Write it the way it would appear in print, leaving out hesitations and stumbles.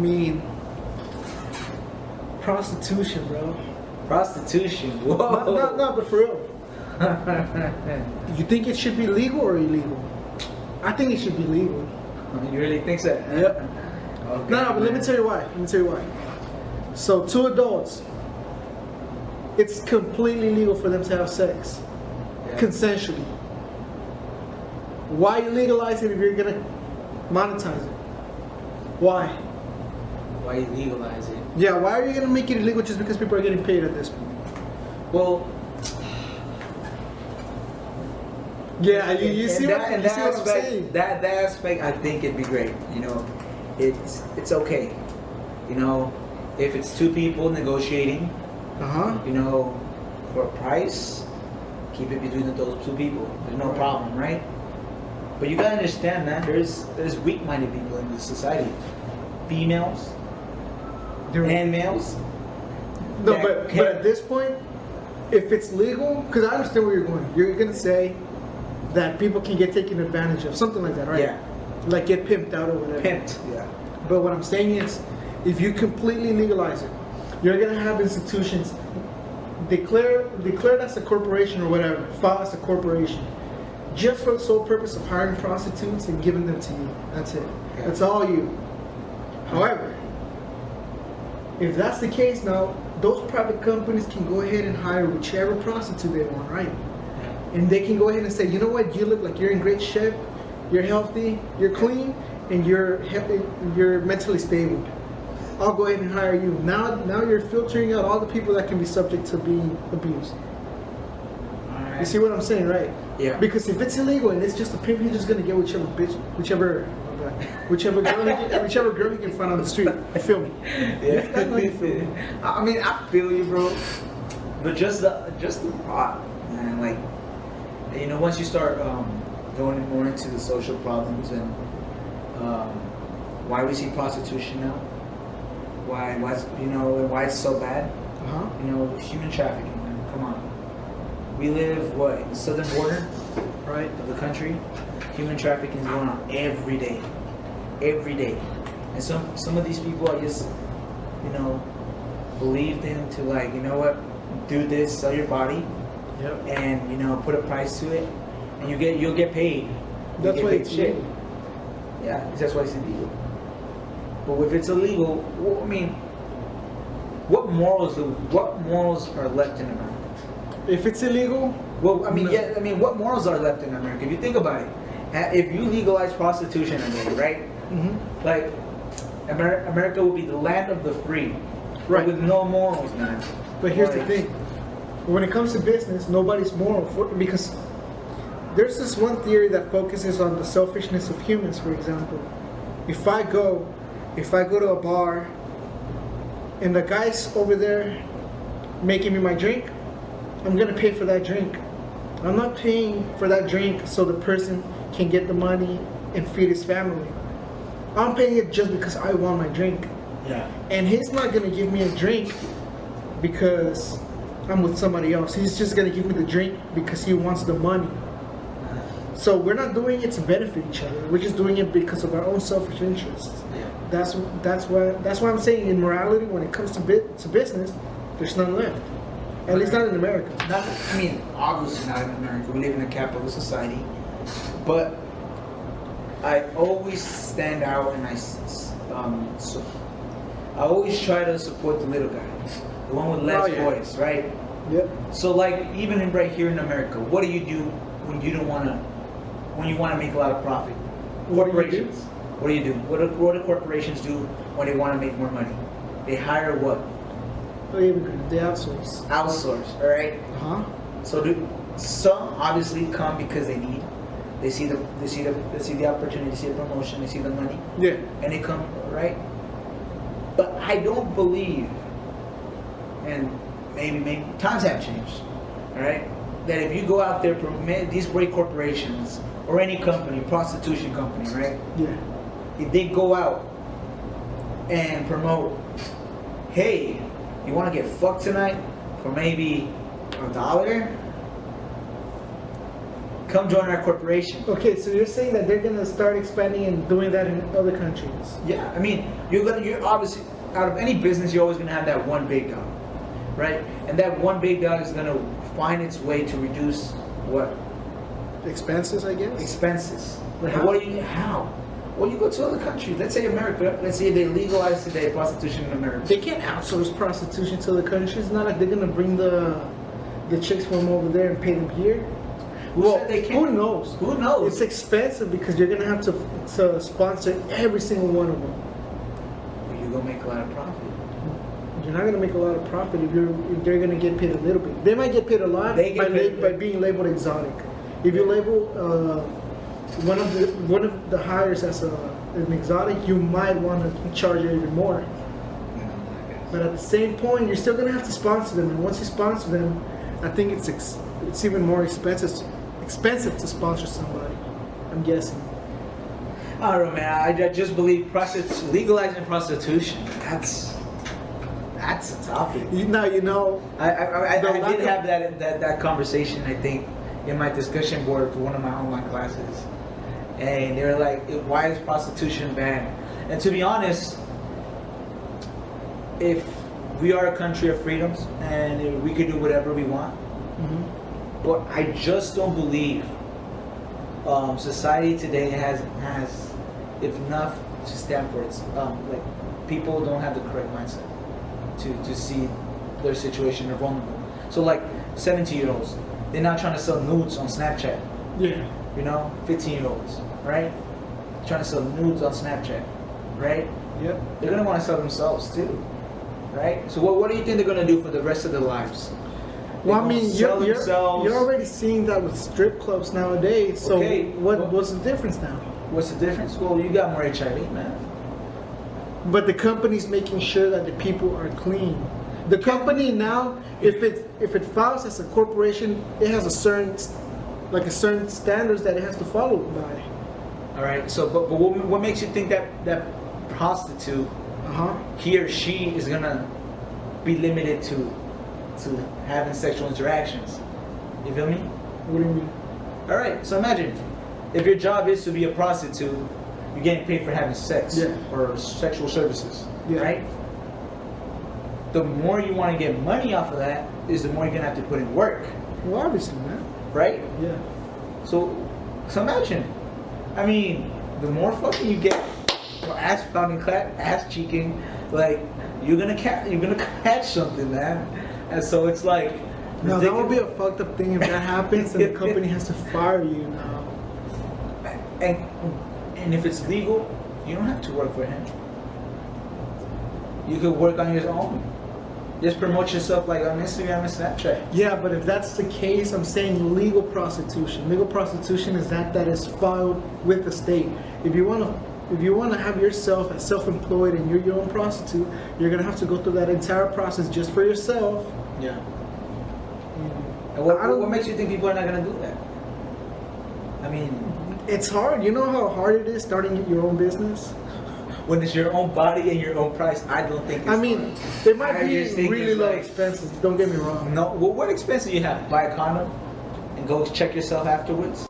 mean, prostitution, bro. Prostitution. Whoa. No, but for real. You think it should be legal or illegal? I think it should be legal. You really think so? Yep. Okay, No, but let me tell you why. So, two adults, it's completely legal for them to have sex, consensually. Why legalize it if you're gonna monetize it? Why? Why you legalize it? Yeah, why are you gonna make it illegal just because people are getting paid at this point? Well, yeah, you see what I'm saying? That aspect, I think it'd be great. You know, it's okay. You know, if it's two people negotiating, you know, for a price, keep it between those two people. There's no problem, right? But you gotta understand that there's weak-minded people in this society, females and males. No, but at this point, if it's legal, because I understand where you're going. You're gonna say that people can get taken advantage of, something like that, right? Yeah. Like get pimped out or whatever. Pimped. Yeah. But what I'm saying is, if you completely legalize it, you're gonna have institutions declare as a corporation or whatever, file as a corporation, just for the sole purpose of hiring prostitutes and giving them to you. That's it. Yeah. That's all you. However, if that's the case now, those private companies can go ahead and hire whichever prostitute they want, right? And they can go ahead and say, you know what, you look like you're in great shape, you're healthy, you're clean, and you're mentally stable. I'll go ahead and hire you. Now you're filtering out all the people that can be subject to being abused. Right. You see what I'm saying, right? Yeah. Because if it's illegal and it's just a pimp, he's just gonna get whichever girl he can find on the street. You feel me? Yeah. I mean, I feel you, bro. But just the thought, man. Like, you know, once you start going more into the social problems and why we see prostitution now, why it's so bad. You know, human trafficking, man. Come on. We live in the southern border, right, of the country. Human trafficking is going on every day. And some of these people are just, you know, believed into, like, you know what, do this, sell your body, and, you know, put a price to it, and you'll get paid. That's why it's shit. illegal. Yeah, that's why it's illegal. But if it's illegal, well, I mean, what morals are left in America? If it's illegal, well, I mean, what morals are left in America? If you think about it, if you legalize prostitution, right? Like, America will be the land of the free, right? With no morals, man. But here's the thing: when it comes to business, nobody's moral because there's this one theory that focuses on the selfishness of humans. For example, if I go to a bar and the guy's over there making me my drink, I'm gonna pay for that drink. I'm not paying for that drink so the person can get the money and feed his family. I'm paying it just because I want my drink. Yeah. And he's not gonna give me a drink because I'm with somebody else. He's just gonna give me the drink because he wants the money. So we're not doing it to benefit each other. We're just doing it because of our own selfish interests. Yeah. That's why I'm saying in morality, when it comes to business, there's none left. At least not in America. Obviously not in America. We live in a capitalist society. But I always stand out, and I always try to support the little guy, the one with less voice, right? Yep. So, like, even right here in America, what do you do when you want to make a lot of profit? Corporations. What do you do? What do corporations do when they want to make more money? They hire what? They outsource. All right. So some obviously come because they need. They see the opportunity, they see the promotion, they see the money. Yeah. And they come, right? But I don't believe, and maybe times have changed, all right? That if you go out there, these great corporations or any company, prostitution company, right? Yeah. If they go out and promote, hey, you want to get fucked tonight for maybe $1? come join our corporation. Okay, so you're saying that they're gonna start expanding and doing that in other countries? Yeah, I mean, you're obviously, out of any business, you're always gonna have that one big dog, right? And that one big dog is gonna find its way to reduce what? Expenses, I guess. Expenses. But How? Well, you go to other countries. Let's say America. Let's say they legalize today prostitution in America. They can't outsource prostitution to the countries. It's not like they're gonna bring the chicks from over there and pay them here. Who said they can't? Who knows? Who knows? It's expensive because you're gonna have to sponsor every single one of them. You're gonna make a lot of profit. You're not gonna make a lot of profit if they're gonna get paid a little bit. They might get paid a lot by being labeled exotic. If you label one of the hires as an exotic, you might want to charge even more. But at the same point, you're still gonna have to sponsor them, and once you sponsor them, I think it's even more expensive to sponsor somebody. I'm guessing. I don't know, man. I just believe legalizing prostitution. That's a topic. You know. I did have that conversation. I think in my discussion board for one of my online classes, and they were like, "Why is prostitution banned?" And to be honest, if we are a country of freedoms and we can do whatever we want, but I just don't believe society today has enough to stand for its like people don't have the correct mindset to see their situation. They're vulnerable. So like 17-year-olds, they're not trying to sell nudes on Snapchat. Yeah. 15-year-olds, right? Trying to sell nudes on Snapchat, right? Yep. They're gonna want to sell themselves too, right? So what do you think they're gonna do for the rest of their lives? Well, I mean, you're already seeing that with strip clubs nowadays. So what's the difference now? What's the difference? Well, you got more HIV, man. But the company's making sure that the people are clean. The company now, if it files as a corporation, it has a certain standards that it has to follow by. All right. So, but what makes you think that prostitute, he or she, is gonna be limited to having sexual interactions? You feel me? What do you mean? All right. So imagine if your job is to be a prostitute, you're getting paid for having sex or sexual services, right? The more you want to get money off of that, is the more you're gonna have to put in work. Well, obviously, man. Right? Yeah. So imagine, I mean, the more fucking you get, or ass pounding, ass cheeking, like you're gonna catch something, man. And so it's like, no, that would be a fucked up thing if that happens, and the company has to fire you now. And if it's legal, you don't have to work for him. You could work on your own. Just promote yourself like on Instagram and Snapchat. Yeah, but if that's the case, I'm saying legal prostitution. Legal prostitution is that is filed with the state. If you want to have yourself as self-employed and you're your own prostitute, you're gonna have to go through that entire process just for yourself. Yeah. And what makes you think people are not gonna do that? I mean, it's hard. You know how hard it is starting your own business? When it's your own body and your own price, I don't think it's hard. There might be really low expenses, don't get me wrong. No, well, what expenses do you have? Buy a condom and go check yourself afterwards?